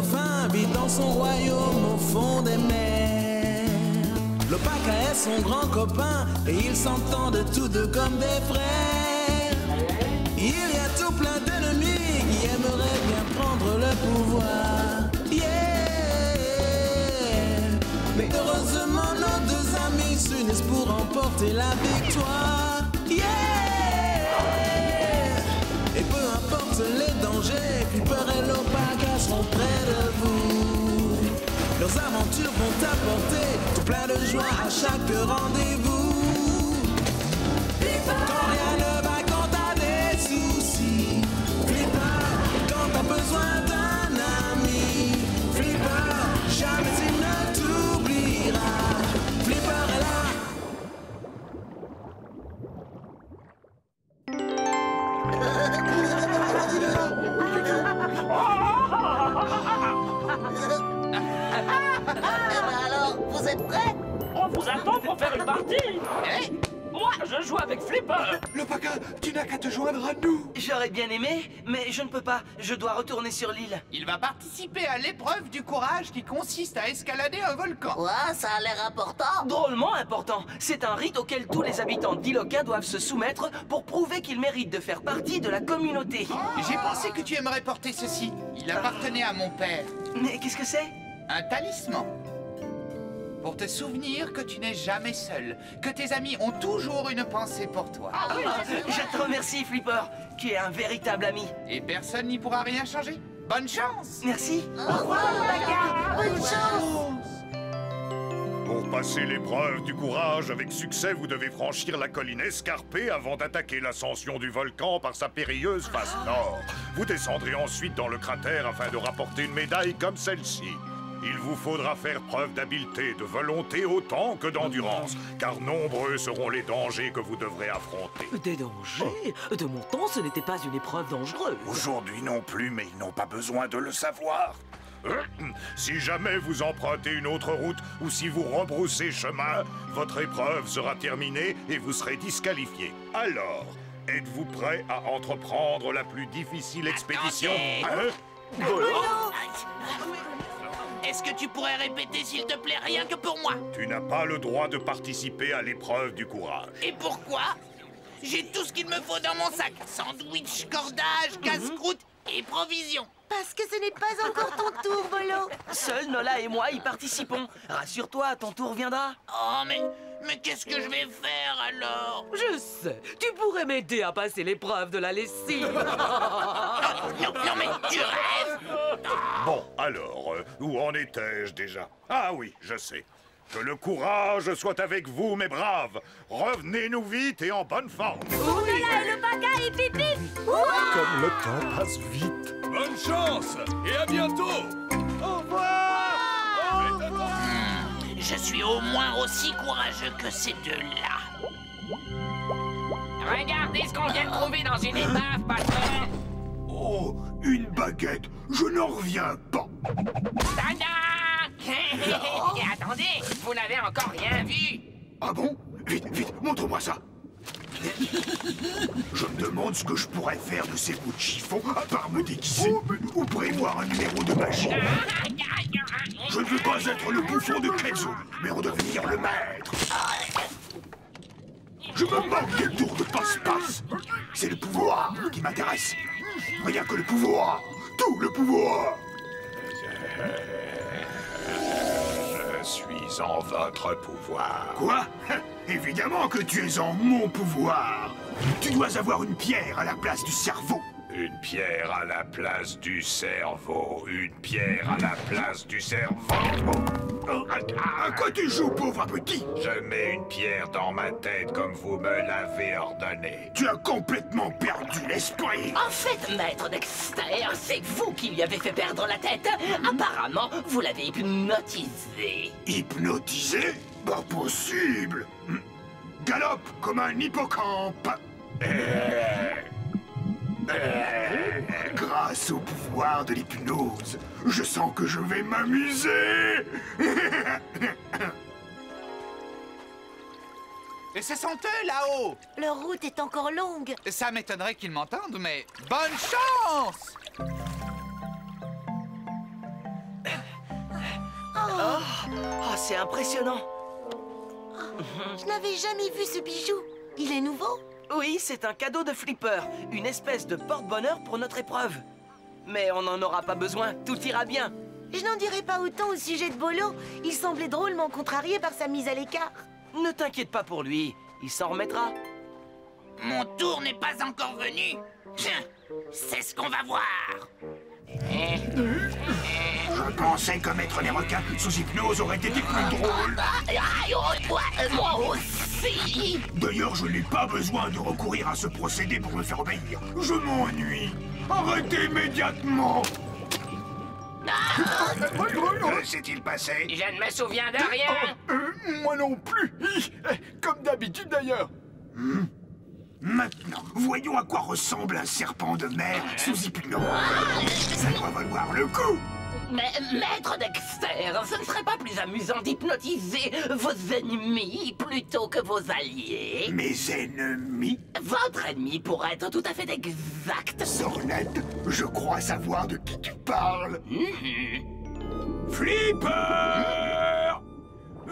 dauphin vit dans son royaume au fond des mers. L'Opaka est son grand copain et ils s'entendent tous deux comme des frères. Il y a tout plein d'ennemis qui aimeraient bien prendre le pouvoir. Yeah! Mais heureusement nos deux amis s'unissent pour remporter la victoire. Yeah! Et peu importe les dangers, Flipper et L'Opaka seront près de vous. Leurs aventures vont apporter tout plein de joie à chaque rendez-vous. Quand rien ne va, quand t'as des soucis, Flipper, quand t'as besoin d'un ami, Flipper, jamais il ne t'oubliera. Flipper est là. Alors, vous êtes prêts? On vous attend pour faire une partie. Moi, je joue avec Flipper. L'Opaka, tu n'as qu'à te joindre à nous. J'aurais bien aimé, mais je ne peux pas. Je dois retourner sur l'île. Il va participer à l'épreuve du courage qui consiste à escalader un volcan. Ouais, ça a l'air important. Drôlement important. C'est un rite auquel tous les habitants d'Iloka doivent se soumettre pour prouver qu'ils méritent de faire partie de la communauté. J'ai pensé que tu aimerais porter ceci. Il appartenait à mon père. Mais qu'est-ce que c'est? Un talisman. Pour te souvenir que tu n'es jamais seul, que tes amis ont toujours une pensée pour toi. Je te remercie, Flipper, qui est un véritable ami. Et personne n'y pourra rien changer. Bonne chance! Merci. Au revoir, L'Opaka. Bonne chance. Pour passer l'épreuve du courage avec succès, vous devez franchir la colline escarpée avant d'attaquer l'ascension du volcan par sa périlleuse face nord. Vous descendrez ensuite dans le cratère afin de rapporter une médaille comme celle-ci. Il vous faudra faire preuve d'habileté, de volonté autant que d'endurance, car nombreux seront les dangers que vous devrez affronter. Des dangers? De mon temps, ce n'était pas une épreuve dangereuse. Aujourd'hui non plus, mais ils n'ont pas besoin de le savoir. Si jamais vous empruntez une autre route ou si vous rebroussez chemin, votre épreuve sera terminée et vous serez disqualifié. Alors, êtes-vous prêt à entreprendre la plus difficile expédition? Est-ce que tu pourrais répéter, s'il te plaît, rien que pour moi? Tu n'as pas le droit de participer à l'épreuve du courage. Et pourquoi? J'ai tout ce qu'il me faut dans mon sac. Sandwich, cordage, casse-croûte et provisions. Parce que ce n'est pas encore ton tour, Bolo. Seuls Nola et moi y participons. Rassure-toi, ton tour viendra. Oh, mais qu'est-ce que je vais faire alors? Je sais, tu pourrais m'aider à passer l'épreuve de la lessive. Non, mais tu rêves? Bon, alors, où en étais-je déjà? Ah oui, je sais. Que le courage soit avec vous, mes braves. Revenez-nous vite et en bonne forme. Nola et L'Opaka et Pipip. Comme le temps passe vite. Bonne chance et à bientôt. Au revoir. Je suis au moins aussi courageux que ces deux-là. Regardez ce qu'on vient de trouver dans une épave, patron. Oh, une baguette. Je n'en reviens pas. Tada! Attendez, vous n'avez encore rien vu. Ah bon? Vite, vite, montre-moi ça. Je me demande ce que je pourrais faire de ces bouts de chiffon à part me déguiser ou prévoir un numéro de magie. Je ne veux pas être le bouffon de Kenzo, mais en devenir le maître. Je me moque des tours de passe-passe. C'est le pouvoir qui m'intéresse. Rien que le pouvoir. Tout le pouvoir. Je suis en votre pouvoir. Quoi? Évidemment que tu es en mon pouvoir. Tu dois avoir une pierre à la place du cerveau. Une pierre à la place du cerveau. Une pierre à la place du cerveau. À quoi tu joues, pauvre petit? Je mets une pierre dans ma tête comme vous me l'avez ordonné. Tu as complètement perdu l'esprit. En fait, maître Dexter, c'est vous qui lui avez fait perdre la tête. Apparemment, vous l'avez hypnotisé. Hypnotisé? Pas possible. Galope comme un hippocampe. Grâce au pouvoir de l'hypnose, je sens que je vais m'amuser. Et ce sont eux là-haut. Leur route est encore longue. Ça m'étonnerait qu'ils m'entendent, mais bonne chance! Oh, c'est impressionnant. Je n'avais jamais vu ce bijou. Il est nouveau? Oui, c'est un cadeau de Flipper. Une espèce de porte-bonheur pour notre épreuve. Mais on n'en aura pas besoin, tout ira bien. Je n'en dirai pas autant au sujet de Bolo. Il semblait drôlement contrarié par sa mise à l'écart. Ne t'inquiète pas pour lui, il s'en remettra. Mon tour n'est pas encore venu. Tiens, c'est ce qu'on va voir. Je pensais que mettre les requins sous hypnose aurait été plus drôle. Moi aussi. D'ailleurs, je n'ai pas besoin de recourir à ce procédé pour me faire obéir. Je m'ennuie. Arrêtez immédiatement. Que s'est-il passé? Je ne me souviens de rien. Moi non plus. Comme d'habitude d'ailleurs. Maintenant, voyons à quoi ressemble un serpent de mer sous hypnose. Ça doit valoir le coup. Mais, Maître Dexter, ce ne serait pas plus amusant d'hypnotiser vos ennemis plutôt que vos alliés? Mes ennemis? Votre ennemi, pour être tout à fait exact. Sornette, je crois savoir de qui tu parles. Flipper!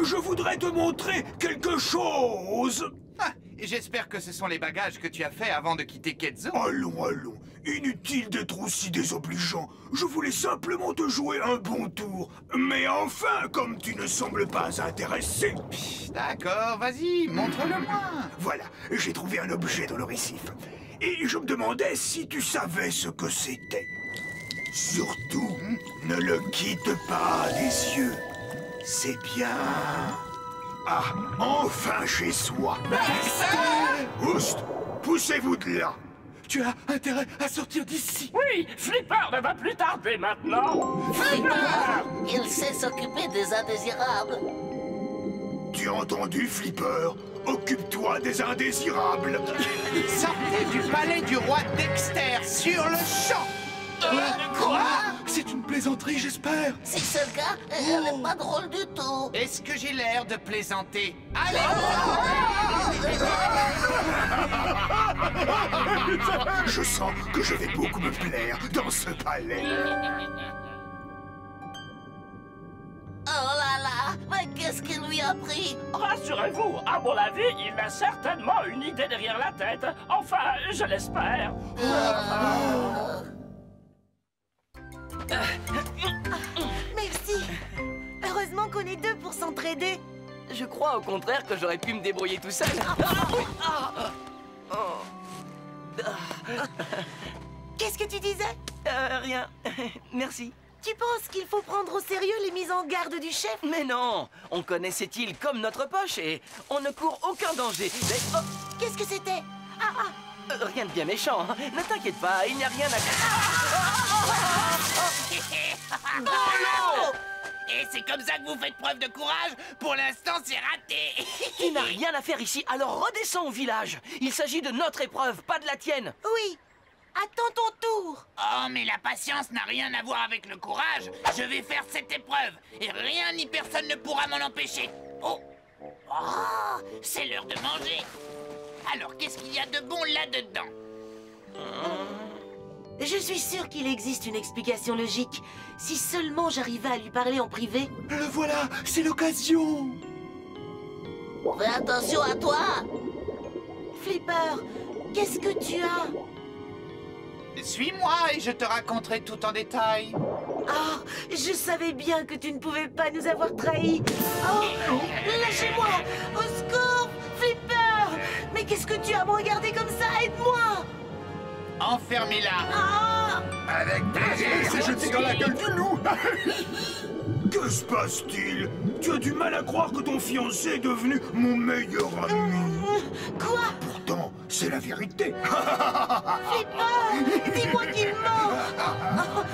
Je voudrais te montrer quelque chose. Ah, j'espère que ce sont les bagages que tu as fait avant de quitter Ketzo. Allons, allons. Inutile d'être aussi désobligeant. Je voulais simplement te jouer un bon tour. Mais enfin, comme tu ne sembles pas intéressé... D'accord, vas-y, montre-le-moi. Voilà, j'ai trouvé un objet dans le récif. Et je me demandais si tu savais ce que c'était. Surtout, ne le quitte pas des yeux. C'est bien... Ah, enfin chez soi. Oust, poussez-vous de là. Tu as intérêt à sortir d'ici. Oui, Flipper ne va plus tarder maintenant. Flipper, il sait s'occuper des indésirables. Tu as entendu, Flipper? Occupe-toi des indésirables. Sortez du palais du roi Dexter sur le champ. Quoi? C'est une plaisanterie, j'espère. Si c'est le cas, elle n'est pas drôle du tout. Est-ce que j'ai l'air de plaisanter? Allez! Je sens que je vais beaucoup me plaire dans ce palais. Oh là là, mais qu'est-ce qu'il lui a pris? Rassurez-vous, à mon avis, il a certainement une idée derrière la tête. Enfin, je l'espère. Merci. Heureusement qu'on est deux pour s'entraider. Je crois au contraire que j'aurais pu me débrouiller tout seul. Qu'est-ce que tu disais? Rien. Merci. Tu penses qu'il faut prendre au sérieux les mises en garde du chef? Mais non, on connaît cette île comme notre poche et on ne court aucun danger. Mais, Qu'est-ce que c'était? rien de bien méchant. Hein. Ne t'inquiète pas, il n'y a rien à... Bolo! Et c'est comme ça que vous faites preuve de courage? Pour l'instant, c'est raté. Tu n'as rien à faire ici, alors redescends au village. Il s'agit de notre épreuve, pas de la tienne. Oui. Attends ton tour. Oh, mais la patience n'a rien à voir avec le courage. Je vais faire cette épreuve et rien ni personne ne pourra m'en empêcher. Oh, c'est l'heure de manger. Alors, qu'est-ce qu'il y a de bon là-dedans? Je suis sûre qu'il existe une explication logique. Si seulement j'arrivais à lui parler en privé. Le voilà, c'est l'occasion. Fais attention à toi. Flipper, qu'est-ce que tu as? Suis-moi et je te raconterai tout en détail. Ah, je savais bien que tu ne pouvais pas nous avoir trahis. Oh, lâchez-moi! Au secours, Flipper! Mais qu'est-ce que tu as à me regarder comme ça? Aide-moi! Enfermez-la. Ah! Avec plaisir. C'est jeté dans la gueule du loup. Que se passe-t-il? Tu as du mal à croire que ton fiancé est devenu mon meilleur ami. Quoi? Pourtant, c'est la vérité. Flipper! Dis-moi qu'il ment!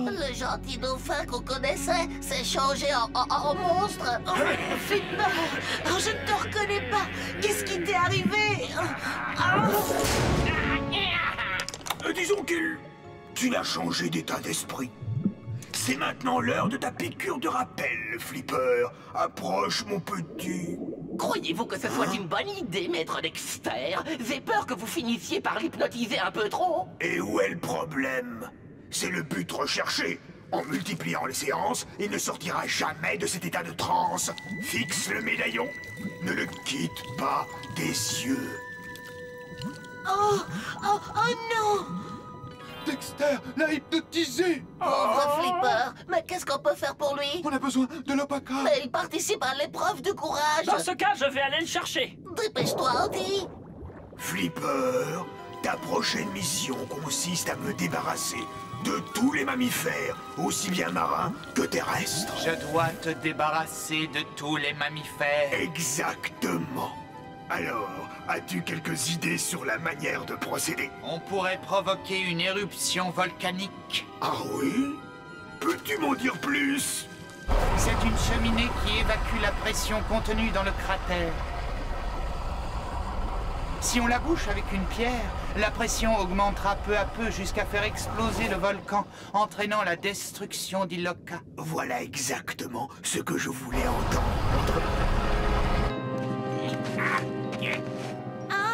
Le gentil dauphin qu'on connaissait s'est changé en monstre. Flipper! Oh, je ne te reconnais pas! Qu'est-ce qui t'est arrivé? Disons qu'il... Tu n'as changé d'état d'esprit. C'est maintenant l'heure de ta piqûre de rappel, Flipper. Approche, mon petit. Croyez-vous que ce soit une bonne idée, Maître Dexter? J'ai peur que vous finissiez par l'hypnotiser un peu trop. Et où est le problème? C'est le but recherché. En multipliant les séances, il ne sortira jamais de cet état de transe. Fixe le médaillon. Ne le quitte pas des yeux. Oh non! Dexter l'a hypnotisé. Pauvre Flipper. Mais qu'est-ce qu'on peut faire pour lui? On a besoin de l'Opaka. Mais il participe à l'épreuve de courage. Dans ce cas, je vais aller le chercher. Dépêche-toi, Andy. Flipper, ta prochaine mission consiste à me débarrasser de tous les mammifères, aussi bien marins que terrestres. Je dois te débarrasser de tous les mammifères. Exactement. Alors, as-tu quelques idées sur la manière de procéder? On pourrait provoquer une éruption volcanique. Ah oui? Peux-tu m'en dire plus? C'est une cheminée qui évacue la pression contenue dans le cratère. Si on la bouche avec une pierre, la pression augmentera peu à peu jusqu'à faire exploser le volcan, entraînant la destruction d'Iloka. Voilà exactement ce que je voulais entendre.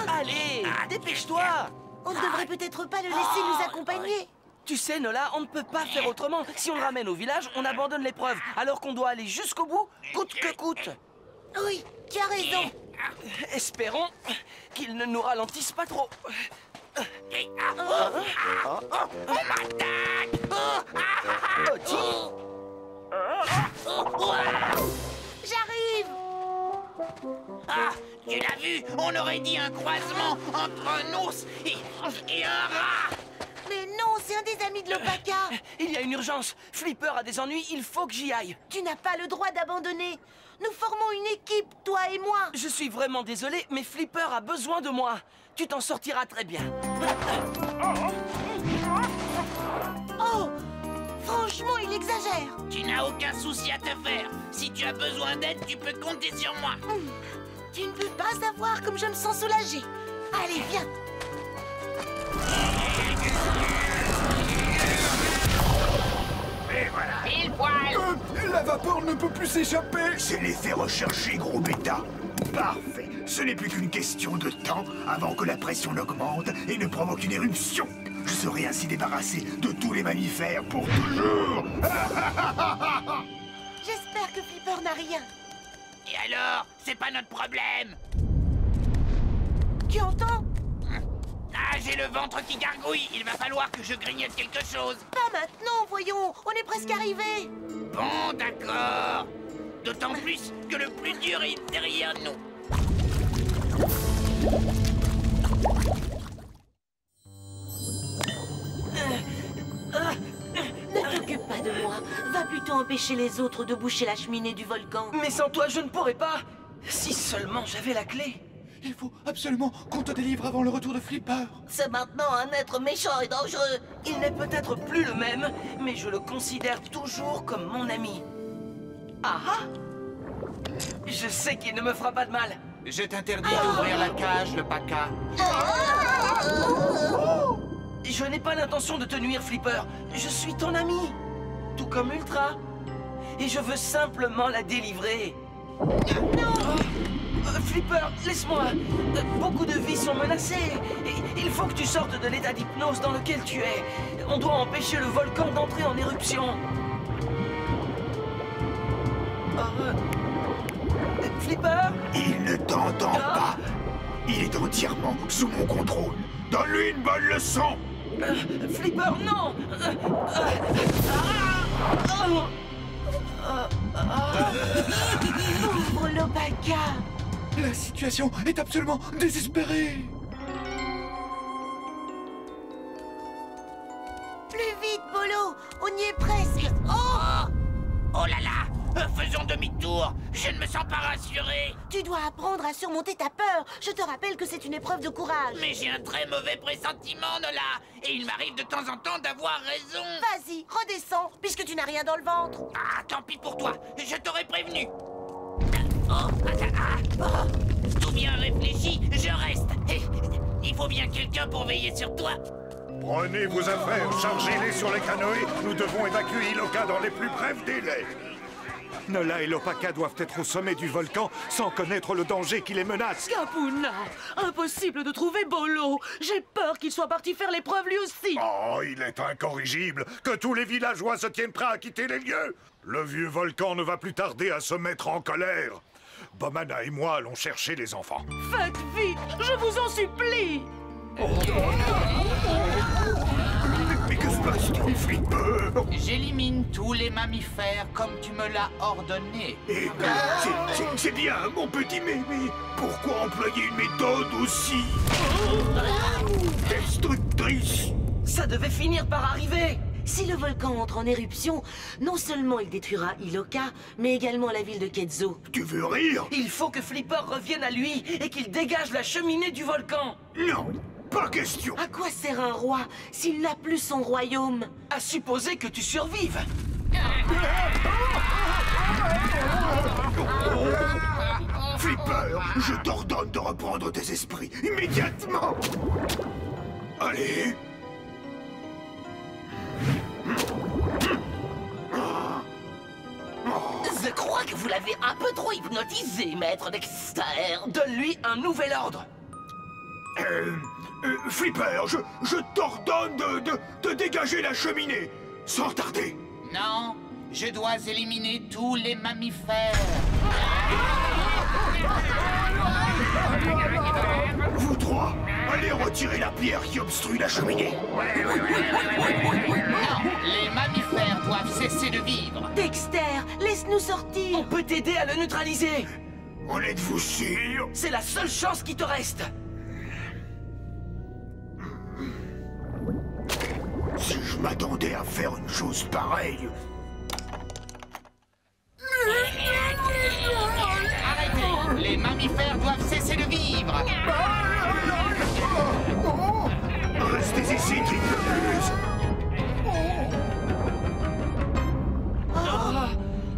Allez, dépêche-toi. On ne devrait peut-être pas le laisser nous accompagner. Tu sais, Nola, on ne peut pas faire autrement. Si on le ramène au village, on abandonne l'épreuve, alors qu'on doit aller jusqu'au bout, coûte que coûte. Oui, tu as raison. Espérons qu'il ne nous ralentisse pas trop. J'arrive. Ah, tu l'as vu? On aurait dit un croisement entre un ours et un rat. Mais non, c'est un des amis de l'Opaka. Il y a une urgence. Flipper a des ennuis, il faut que j'y aille. Tu n'as pas le droit d'abandonner. Nous formons une équipe, toi et moi. Je suis vraiment désolé, mais Flipper a besoin de moi. Tu t'en sortiras très bien. Oh, franchement, il exagère. Tu n'as aucun souci à te faire. Si tu as besoin d'aide, tu peux compter sur moi. Tu ne peux pas savoir comme je me sens soulagée. Allez, viens. Et voilà. Pile poil. La vapeur ne peut plus s'échapper. C'est l'effet recherché, gros bêta. Parfait. Ce n'est plus qu'une question de temps avant que la pression n'augmente et ne provoque une éruption. Je serai ainsi débarrassé de tous les mammifères pour toujours. J'espère que Flipper n'a rien. Et alors? C'est pas notre problème. Tu entends? Ah, j'ai le ventre qui gargouille. Il va falloir que je grignote quelque chose. Pas maintenant, voyons. On est presque arrivé. Bon, d'accord. D'autant plus que le plus dur est derrière nous. Ne t'occupe pas de moi. Va plutôt empêcher les autres de boucher la cheminée du volcan. Mais sans toi, je ne pourrais pas. Si seulement j'avais la clé. Il faut absolument qu'on te délivre avant le retour de Flipper. C'est maintenant un être méchant et dangereux. Il n'est peut-être plus le même, mais je le considère toujours comme mon ami. Ah ah! Je sais qu'il ne me fera pas de mal. Je t'interdis d'ouvrir la cage, le Paka. Je n'ai pas l'intention de te nuire, Flipper. Je suis ton ami, tout comme Ultra. Et je veux simplement la délivrer. Non! Flipper, laisse-moi. Beaucoup de vies sont menacées. Il faut que tu sortes de l'état d'hypnose dans lequel tu es. On doit empêcher le volcan d'entrer en éruption. Flipper? Il ne t'entend pas. Il est entièrement sous mon contrôle. Donne-lui une bonne leçon. Flipper, non! Pauvre l'Opaka. La situation est absolument désespérée. Plus vite, Bolo. On y est presque. Oh! Oh là là! Faisons demi-tour. Je ne me sens pas rassuré. Tu dois apprendre à surmonter ta peur. Je te rappelle que c'est une épreuve de courage. Mais j'ai un très mauvais pressentiment, Nola. Et il m'arrive de temps en temps d'avoir raison. Vas-y, redescends, puisque tu n'as rien dans le ventre. Ah, tant pis pour toi. Je t'aurais prévenu. Tout bien réfléchi, je reste. Il faut bien quelqu'un pour veiller sur toi. Prenez vos affaires, chargez-les sur les canoës. Nous devons évacuer Iloka dans les plus brefs délais. Nola et Lopaka doivent être au sommet du volcan sans connaître le danger qui les menace. Capuna, impossible de trouver Bolo. J'ai peur qu'il soit parti faire l'épreuve lui aussi. Oh, il est incorrigible. Que tous les villageois se tiennent prêts à quitter les lieux. Le vieux volcan ne va plus tarder à se mettre en colère. Bomana et moi allons chercher les enfants. Faites vite, je vous en supplie. Mais que se passe-t-il, Flipper? J'élimine tous les mammifères comme tu me l'as ordonné. Eh ben, c'est bien, mon petit mémé. Pourquoi employer une méthode aussi destructrice? Ça devait finir par arriver. Si le volcan entre en éruption, non seulement il détruira Iloka, mais également la ville de Ketzo. Tu veux rire? Il faut que Flipper revienne à lui et qu'il dégage la cheminée du volcan. Non, pas question. À quoi sert un roi s'il n'a plus son royaume? À supposer que tu survives. Flipper, je t'ordonne de reprendre tes esprits immédiatement. Allez. Je crois que vous l'avez un peu trop hypnotisé, maître Dexter. Donne-lui un nouvel ordre. Flipper, je t'ordonne de dégager la cheminée, sans tarder. Non, je dois éliminer tous les mammifères. Vous trois, allez retirer la pierre qui obstrue la cheminée. Non, les mammifères doivent cesser de vivre. Dexter, laisse-nous sortir. On peut t'aider à le neutraliser. En êtes-vous sûr? C'est la seule chance qui te reste. Si je m'attendais à faire une chose pareille... Arrêtez! Les mammifères doivent cesser de vivre. Restez ici, Triple.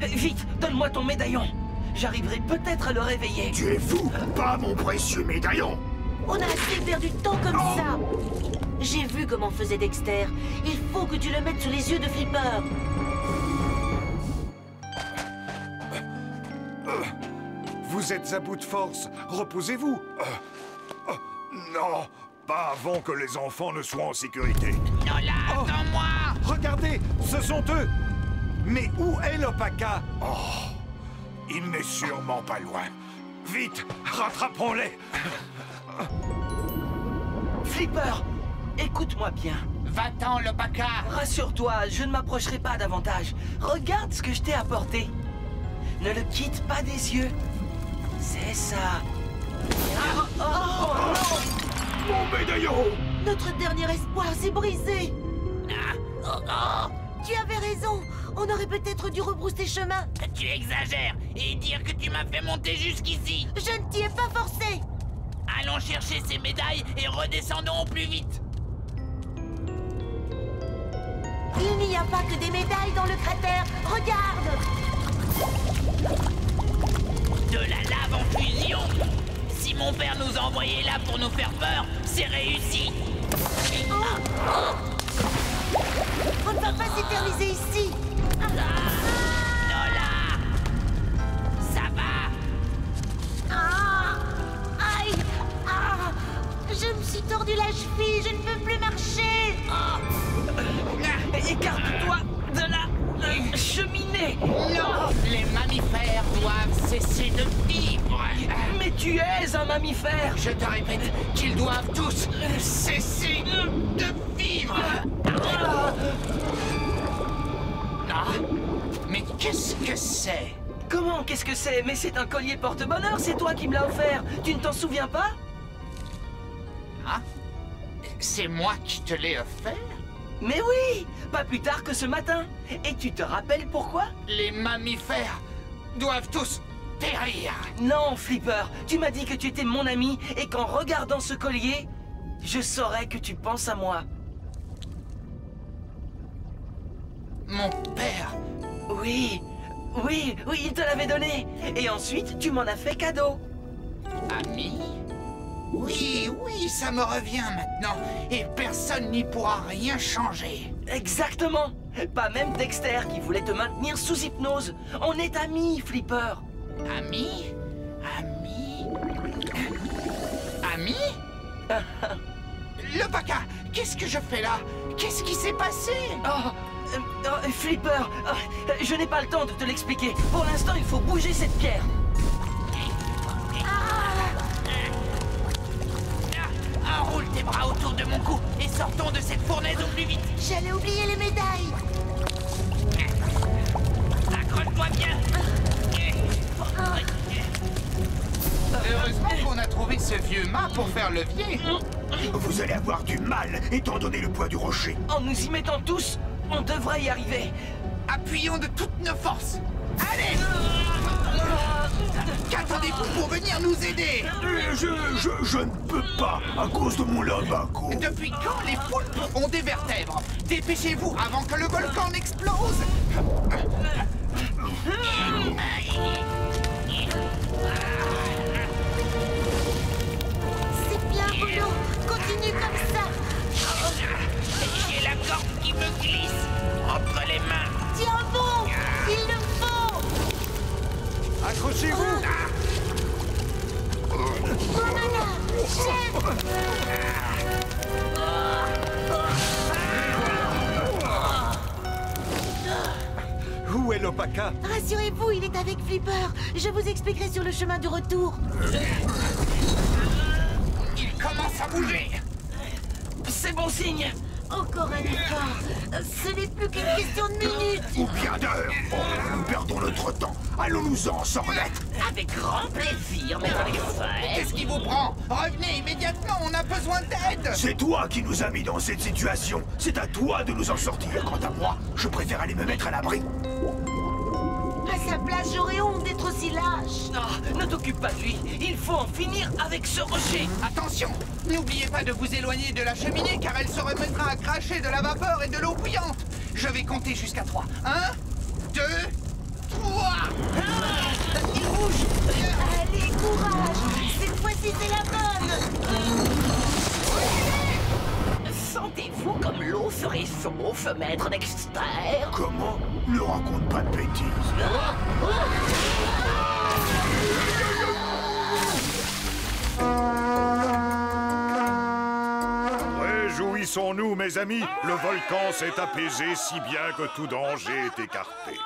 Vite, donne-moi ton médaillon. J'arriverai peut-être à le réveiller. Tu es fou, pas mon précieux médaillon. On a assez perdu de temps comme ça. J'ai vu comment faisait Dexter. Il faut que tu le mettes sous les yeux de Flipper. Vous êtes à bout de force. Reposez-vous. Non, pas avant que les enfants ne soient en sécurité. Nola, attends-moi! Regardez, ce sont eux. Mais où est Lopaka? Oh, il n'est sûrement pas loin. Vite, rattrapons-les. Flipper, écoute-moi bien. Va-t'en, Lopaka. Rassure-toi, je ne m'approcherai pas davantage. Regarde ce que je t'ai apporté. Ne le quitte pas des yeux. C'est ça. Mon médaillon! Notre dernier espoir s'est brisé. Tu avais raison. On aurait peut-être dû rebrousser chemin. Tu exagères et dire que tu m'as fait monter jusqu'ici. Je ne t'y ai pas forcé. Allons chercher ces médailles et redescendons au plus vite. Il n'y a pas que des médailles dans le cratère. Regarde. De la lave en fusion. Si mon père nous a envoyés là pour nous faire peur, c'est réussi. On ne va pas s'éterniser ici. Nola! Ça va? Aïe. Je me suis tordu la cheville. Je ne peux plus marcher. Écarte-toi de la cheminée. Non, les mammifères doivent cesser de vivre. Mais tu es un mammifère. Je te répète qu'ils doivent tous cesser de vivre. Ah, mais qu'est-ce que c'est? Comment? Qu'est-ce que c'est? Mais c'est un collier porte-bonheur, c'est toi qui me l'as offert. Tu ne t'en souviens pas? Ah, c'est moi qui te l'ai offert? Mais oui, pas plus tard que ce matin. Et tu te rappelles pourquoi? Les mammifères doivent tous périr. Non, Flipper, tu m'as dit que tu étais mon ami et qu'en regardant ce collier, je saurais que tu penses à moi. Mon père? Oui, il te l'avait donné. Et ensuite, tu m'en as fait cadeau. Ami? Oui, ça me revient maintenant. Et personne n'y pourra rien changer. Exactement. Pas même Dexter qui voulait te maintenir sous hypnose. On est amis, Flipper. Ami? Lopaka, qu'est-ce que je fais là? Qu'est-ce qui s'est passé? Flipper, je n'ai pas le temps de te l'expliquer. Pour l'instant, il faut bouger cette pierre. Enroule tes bras autour de mon cou et sortons de cette fournaise au plus vite. J'allais oublier les médailles. Accroche-toi bien. Heureusement qu'on a trouvé ce vieux mât pour faire levier. Vous allez avoir du mal, étant donné le poids du rocher. En nous y mettant tous, on devrait y arriver. Appuyons de toutes nos forces. Allez! Qu'attendez-vous pour venir nous aider? Je ne peux pas, à cause de mon lumbago. Depuis quand les poulpes ont des vertèbres? Dépêchez-vous avant que le volcan n'explose! C'est bien, Bolo. Continue comme ça. J'ai la corde qui me glisse entre les mains. Tiens bon. Il le faut. Accrochez-vous! Banana, chef. Où est Lopaka? Rassurez-vous, il est avec Flipper. Je vous expliquerai sur le chemin du retour. Il commence à bouger! C'est bon signe. Encore un effort. Ce n'est plus qu'une question de minutes. Ou bien d'heures. Nous perdons notre temps. Allons-nous-en sans remettre. Avec grand plaisir, maître Dexter. Qu'est-ce qui vous prend? Revenez immédiatement, on a besoin d'aide! C'est toi qui nous as mis dans cette situation. C'est à toi de nous en sortir. Quant à moi, je préfère aller me mettre à l'abri. À sa place, j'aurais honte d'être aussi lâche. Ne t'occupe pas de lui. Il faut en finir avec ce rocher. Attention! N'oubliez pas de vous éloigner de la cheminée car elle se remettra à cracher de la vapeur et de l'eau bouillante! Je vais compter jusqu'à 3. 1, 2, 3! Il bouge. Allez, courage. Cette fois-ci, c'est la bonne. Sentez-vous comme l'eau serait sauf, maître Dexter? Comment? Ne raconte pas de bêtises. Réjouissons-nous, mes amis. Le volcan s'est apaisé si bien que tout danger est écarté.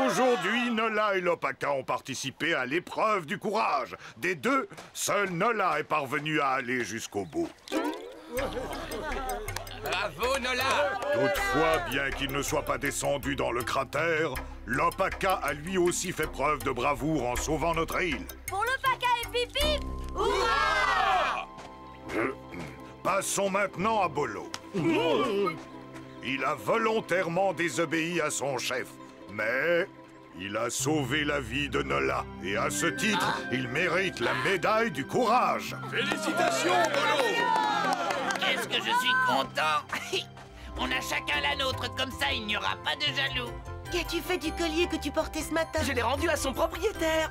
Aujourd'hui, Nola et Lopaka ont participé à l'épreuve du courage. Des deux, seul Nola est parvenu à aller jusqu'au bout. Bravo, Nola! Toutefois, bien qu'il ne soit pas descendu dans le cratère, Lopaka a lui aussi fait preuve de bravoure en sauvant notre île. Pour le Paka et Pipi. Passons maintenant à Bolo. Il a volontairement désobéi à son chef, mais il a sauvé la vie de Nola. Et à ce titre, il mérite la médaille du courage. Félicitations, Bolo! Qu'est-ce que je suis content! On a chacun la nôtre, comme ça il n'y aura pas de jaloux. Qu'as-tu fait du collier que tu portais ce matin? Je l'ai rendu à son propriétaire.